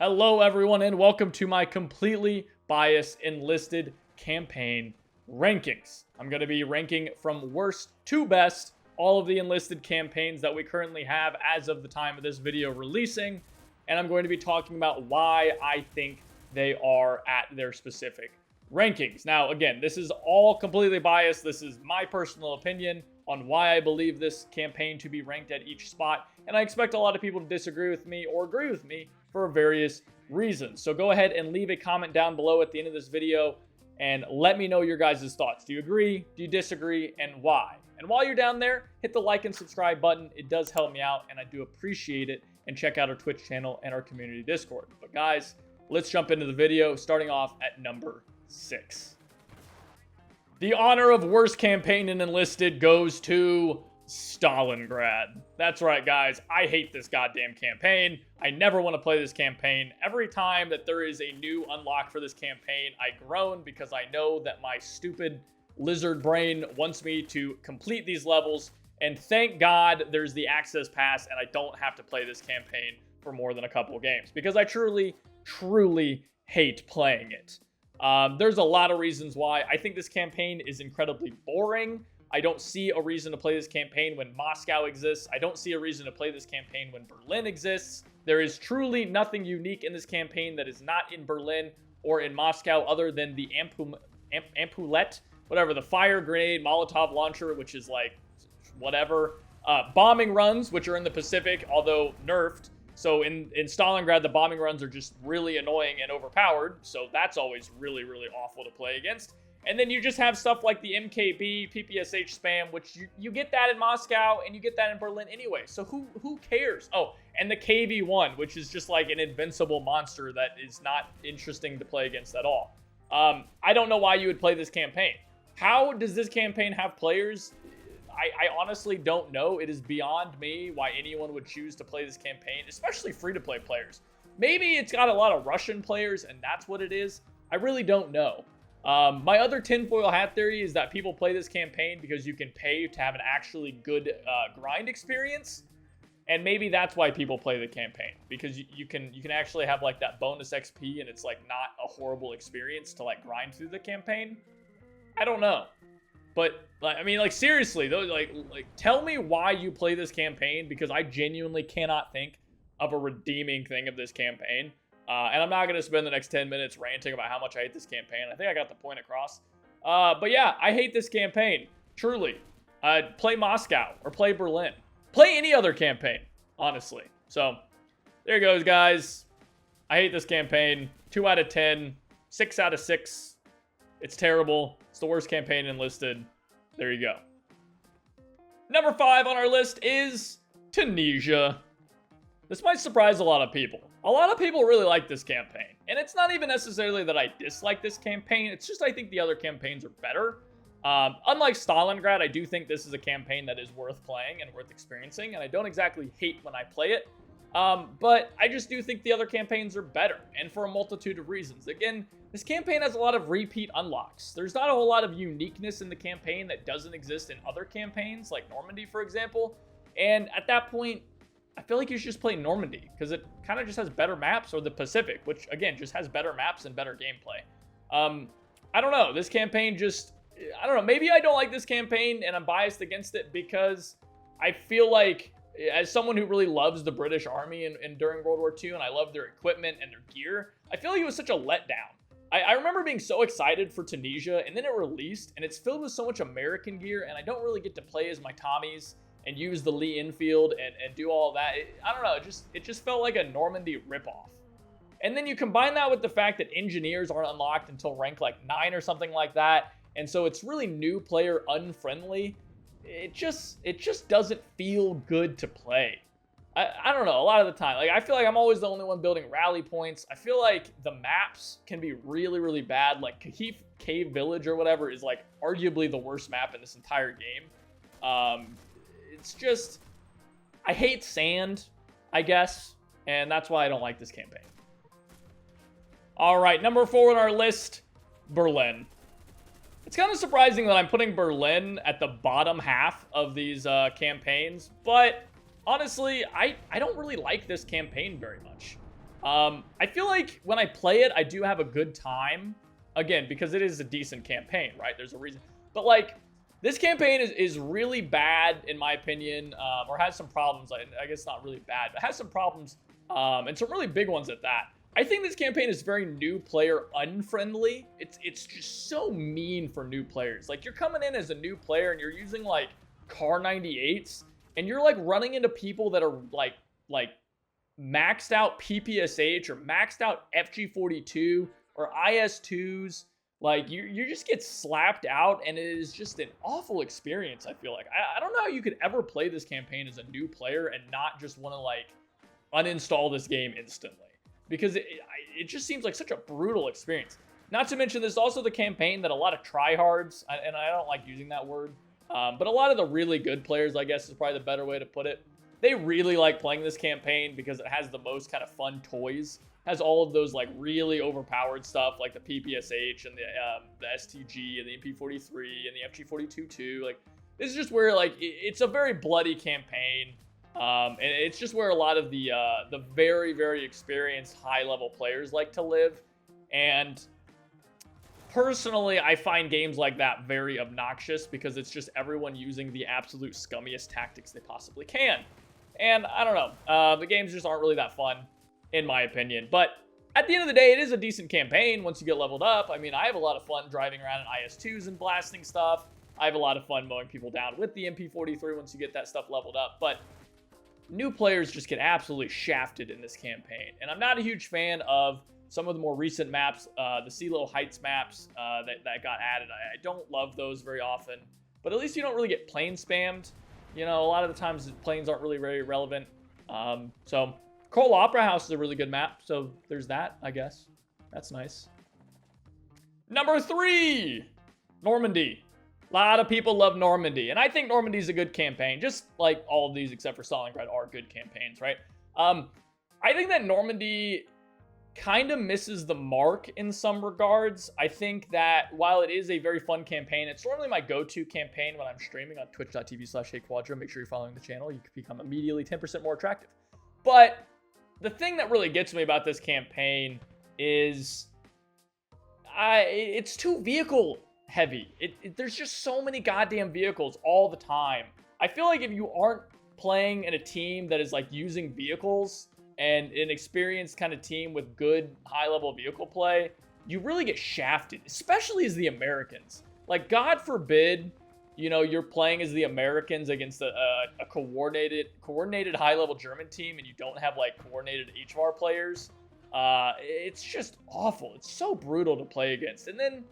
Hello everyone and welcome to my completely biased enlisted campaign rankings. I'm going to be ranking from worst to best all of the enlisted campaigns that we currently have as of the time of this video releasing, and I'm going to be talking about why I think they are at their specific rankings. Now again, this is all completely biased. This is my personal opinion on why I believe this campaign to be ranked at each spot, and I expect a lot of people to disagree with me or agree with me for various reasons. So go ahead and leave a comment down below at the end of this video and let me know your guys' thoughts. Do you agree? Do you disagree? And why? And while you're down there, hit the like and subscribe button. It does help me out and I do appreciate it. And check out our Twitch channel and our community Discord. But guys, let's jump into the video, starting off at number 6. The honor of worst campaign in Enlisted goes to Stalingrad. That's right, guys. I hate this goddamn campaign. I never want to play this campaign. Every time that there is a new unlock for this campaign, I groan because I know that my stupid lizard brain wants me to complete these levels. And thank God there's the access pass and I don't have to play this campaign for more than a couple of games because I truly hate playing it. There's a lot of reasons why. I think this campaign is incredibly boring. I don't see a reason to play this campaign when Moscow exists. I don't see a reason to play this campaign when Berlin exists. There is truly nothing unique in this campaign that is not in Berlin or in Moscow other than the ampulette, whatever, the fire grenade Molotov launcher, which is like whatever. Bombing runs, which are in the Pacific, although nerfed. So in Stalingrad, the bombing runs are just really annoying and overpowered. So that's always really awful to play against. And then you just have stuff like the MKB, PPSH spam, which you get that in Moscow and you get that in Berlin anyway. So who cares? Oh, and the KV-1, which is just like an invincible monster that is not interesting to play against at all. I don't know why you would play this campaign. How does this campaign have players? I honestly don't know. It is beyond me why anyone would choose to play this campaign, especially free-to-play players. Maybe it's got a lot of Russian players and that's what it is. I really don't know. My other tinfoil hat theory is that people play this campaign because you can pay to have an actually good grind experience, and maybe that's why people play the campaign, because you can actually have like that bonus XP and it's like not a horrible experience to like grind through the campaign. I don't know, but like, I mean, like seriously though, like tell me why you play this campaign, because I genuinely cannot think of a redeeming thing of this campaign. And I'm not going to spend the next 10 minutes ranting about how much I hate this campaign. I think I got the point across. But yeah, I hate this campaign. Truly. Play Moscow or play Berlin. Play any other campaign, honestly. So, there it goes, guys. I hate this campaign. 2 out of 10. 6 out of 6. It's terrible. It's the worst campaign enlisted. There you go. Number 5 on our list is Tunisia. This might surprise a lot of people. A lot of people really like this campaign. And it's not even necessarily that I dislike this campaign. It's just I think the other campaigns are better. Unlike Stalingrad, I do think this is a campaign that is worth playing and worth experiencing. And I don't exactly hate when I play it. But I just do think the other campaigns are better. And for a multitude of reasons. Again, this campaign has a lot of repeat unlocks. There's not a whole lot of uniqueness in the campaign that doesn't exist in other campaigns, like Normandy, for example. And at that point, I feel like you should just play Normandy because it kind of just has better maps, or the Pacific, which again just has better maps and better gameplay. I don't know. This campaign just, I don't know. Maybe I don't like this campaign and I'm biased against it because I feel like, as someone who really loves the British Army and during World War II, and I love their equipment and their gear, I feel like it was such a letdown. I remember being so excited for Tunisia, and then it released, and it's filled with so much American gear, and I don't really get to play as my Tommies and use the Lee infield and do all of that. I don't know, it just felt like a Normandy ripoff. And then you combine that with the fact that engineers aren't unlocked until rank like 9 or something like that, and so it's really new player unfriendly. It just doesn't feel good to play. I don't know, a lot of the time. Like, I feel like I'm always the only one building rally points. I feel like the maps can be really bad. Like Kahif Cave Village or whatever is like arguably the worst map in this entire game. It's just, I hate sand, I guess, and that's why I don't like this campaign. All right, number 4 on our list, Berlin. It's kind of surprising that I'm putting Berlin at the bottom half of these campaigns, but honestly, I don't really like this campaign very much. I feel like when I play it, I do have a good time. Again, because it is a decent campaign, right? There's a reason. But like, this campaign is really bad, in my opinion, or has some problems. I guess not really bad, but has some problems, and some really big ones at that. I think this campaign is very new player unfriendly. It's just so mean for new players. Like, you're coming in as a new player and you're using like car 98s, and you're like running into people that are like maxed out PPSH or maxed out FG42 or IS2s. Like, you just get slapped out, and it is just an awful experience, I feel like. I don't know how you could ever play this campaign as a new player and not just want to like uninstall this game instantly. Because it just seems like such a brutal experience. Not to mention, there's also the campaign that a lot of tryhards, and I don't like using that word, but a lot of the really good players, I guess is probably the better way to put it, they really like playing this campaign because it has the most kind of fun toys. Has all of those like really overpowered stuff like the PPSH and the STG and the MP43 and the FG42 too. Like, this is just where like it's a very bloody campaign. And it's just where a lot of the very, very experienced high-level players like to live. And personally, I find games like that very obnoxious because it's just everyone using the absolute scummiest tactics they possibly can. And I don't know, the games just aren't really that fun, in my opinion. But at the end of the day, it is a decent campaign once you get leveled up. I mean, I have a lot of fun driving around in IS2s and blasting stuff. I have a lot of fun mowing people down with the MP43 once you get that stuff leveled up. But new players just get absolutely shafted in this campaign. And I'm not a huge fan of some of the more recent maps, the CeeLo Heights maps that got added. I don't love those very often. But at least you don't really get plane spammed. You know, a lot of the times planes aren't really very relevant. So Coal Opera House is a really good map. So there's that, I guess. That's nice. Number 3, Normandy. A lot of people love Normandy, and I think Normandy's a good campaign, just like all of these except for Stalingrad are good campaigns, right? I think that Normandy kind of misses the mark in some regards. I think that while it is a very fun campaign, it's normally my go-to campaign when I'm streaming on twitch.tv/HeyQuadro. Make sure you're following the channel. You can become immediately 10% more attractive. But the thing that really gets me about this campaign is it's too vehicle heavy. There's just so many goddamn vehicles all the time. I feel like if you aren't playing in a team that is like using vehicles and an experienced kind of team with good high-level vehicle play, you really get shafted, especially as the Americans. Like, God forbid, you know, you're playing as the Americans against a coordinated high-level German team and you don't have like coordinated HVAR players. It's just awful. It's so brutal to play against. And then,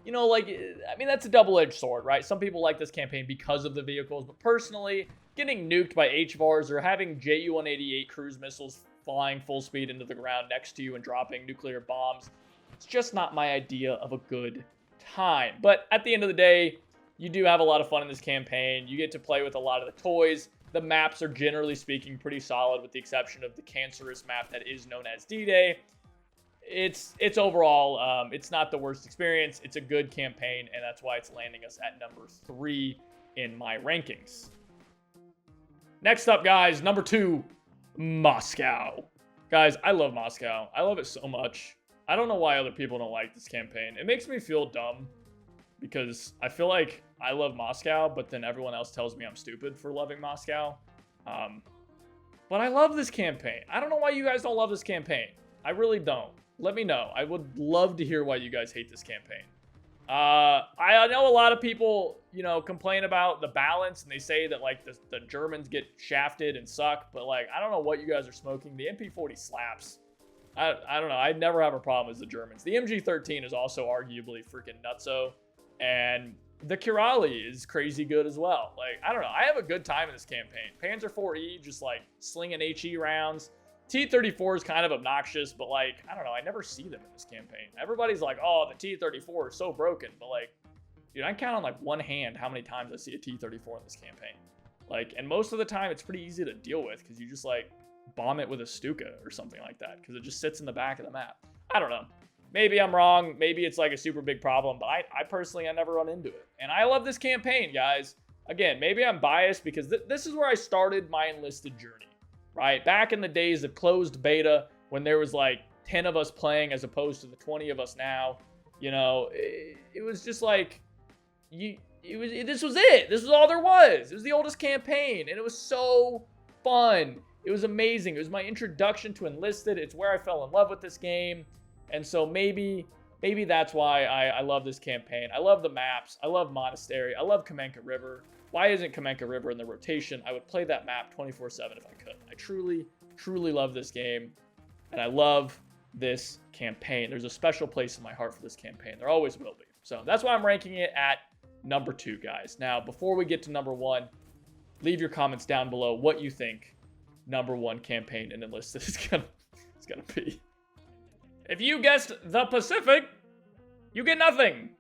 you know, like, I mean, that's a double-edged sword, right? Some people like this campaign because of the vehicles, but personally, getting nuked by HVARs or having Ju-188 cruise missiles flying full speed into the ground next to you and dropping nuclear bombs, it's just not my idea of a good time. But at the end of the day, you do have a lot of fun in this campaign. You get to play with a lot of the toys. The maps are, generally speaking, pretty solid with the exception of the cancerous map that is known as D-Day. It's overall, it's not the worst experience. It's a good campaign, and that's why it's landing us at number 3 in my rankings. Next up, guys, number 2, Moscow. Guys, I love Moscow. I love it so much. I don't know why other people don't like this campaign. It makes me feel dumb because I feel like I love Moscow, but then everyone else tells me I'm stupid for loving Moscow. But I love this campaign. I don't know why you guys don't love this campaign. I really don't. Let me know. I would love to hear why you guys hate this campaign. I know a lot of people, you know, complain about the balance, and they say that, like, the Germans get shafted and suck, but, like, I don't know what you guys are smoking. The MP40 slaps. I don't know. I'd never have a problem with the Germans. The MG13 is also arguably freaking nutso, and the Kirali is crazy good as well. Like, I don't know. I have a good time in this campaign. Panzer IV-E, just, like, slinging HE rounds. T-34 is kind of obnoxious, but, like, I don't know. I never see them in this campaign. Everybody's like, oh, the T-34 is so broken. But, like, dude, I count on, like, one hand how many times I see a T-34 in this campaign. Like, and most of the time, it's pretty easy to deal with because you just, like, bomb it with a Stuka or something like that because it just sits in the back of the map. I don't know. Maybe I'm wrong. Maybe it's, like, a super big problem, but I personally, I never run into it. And I love this campaign, guys. Again, maybe I'm biased because this is where I started my enlisted journey. Right? Back in the days of closed beta, when there was like 10 of us playing as opposed to the 20 of us now. You know, it was just like, this was it. This was all there was. It was the oldest campaign, and it was so fun. It was amazing. It was my introduction to Enlisted. It's where I fell in love with this game. And so maybe that's why I love this campaign. I love the maps. I love Monastery. I love Kamenka River. Why isn't Kamenka River in the rotation? I would play that map 24/7 if I could. I truly, truly love this game, and I love this campaign. There's a special place in my heart for this campaign. There always will be. So that's why I'm ranking it at number 2, guys. Now, before we get to number 1, leave your comments down below what you think number 1 campaign in Enlisted is gonna be. If you guessed the Pacific, you get nothing,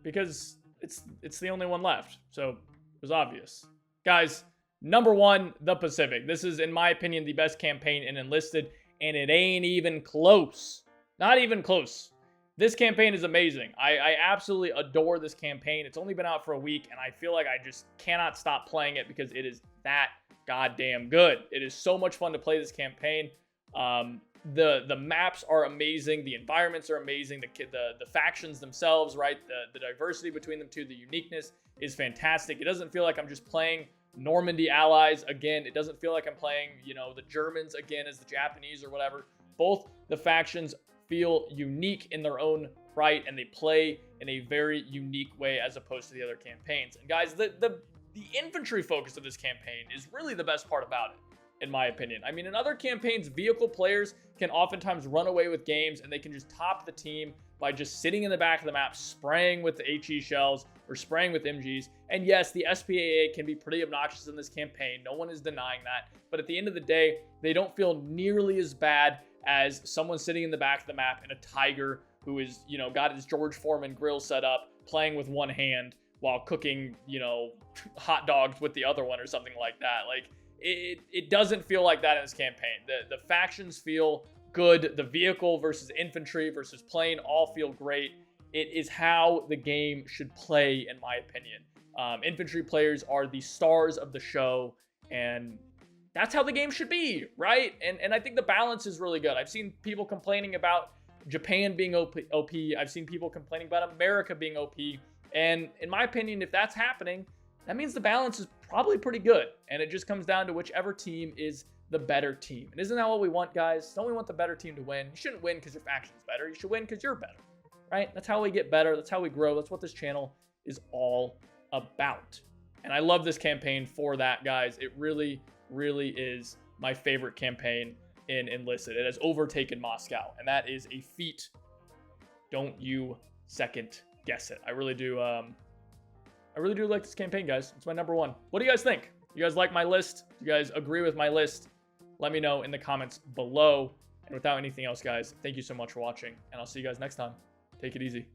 because it's the only one left. So it was obvious. Guys, number 1, the Pacific. This is, in my opinion, the best campaign in Enlisted, and it ain't even close. Not even close. This campaign is amazing. I absolutely adore this campaign. It's only been out for a week, and I feel like I just cannot stop playing it because it is that goddamn good. It is so much fun to play this campaign. The maps are amazing. The environments are amazing. The factions themselves, right? The diversity between them too, the uniqueness is fantastic. It doesn't feel like I'm just playing Normandy allies again. It doesn't feel like I'm playing, you know, the Germans again as the Japanese or whatever. Both the factions feel unique in their own right, and they play in a very unique way as opposed to the other campaigns. And guys, the infantry focus of this campaign is really the best part about it, in my opinion. I mean, in other campaigns, vehicle players can oftentimes run away with games, and they can just top the team by just sitting in the back of the map, spraying with the HE shells or spraying with MGs. And yes, the SPAA can be pretty obnoxious in this campaign. No one is denying that. But at the end of the day, they don't feel nearly as bad as someone sitting in the back of the map in a Tiger who is, you know, got his George Foreman grill set up, playing with one hand while cooking, you know, hot dogs with the other one or something like that. Like, it doesn't feel like that in this campaign. The factions feel good. The vehicle versus infantry versus plane all feel great. It is how the game should play, in my opinion. Infantry players are the stars of the show, and that's how the game should be, right? And I think the balance is really good. I've seen people complaining about Japan being OP. I've seen people complaining about America being OP. And in my opinion, if that's happening, that means the balance is probably pretty good. And it just comes down to whichever team is the better team. And isn't that what we want, guys? Don't we want the better team to win? You shouldn't win because your faction's better. You should win because you're better, right? That's how we get better. That's how we grow. That's what this channel is all about. And I love this campaign for that, guys. It really, really is my favorite campaign in Enlisted. It has overtaken Moscow, and that is a feat. Don't you second guess it. I really do like this campaign, guys. It's my number 1. What do you guys think? You guys like my list? Do you guys agree with my list? Let me know in the comments below. And without anything else, guys, thank you so much for watching, and I'll see you guys next time. Take it easy.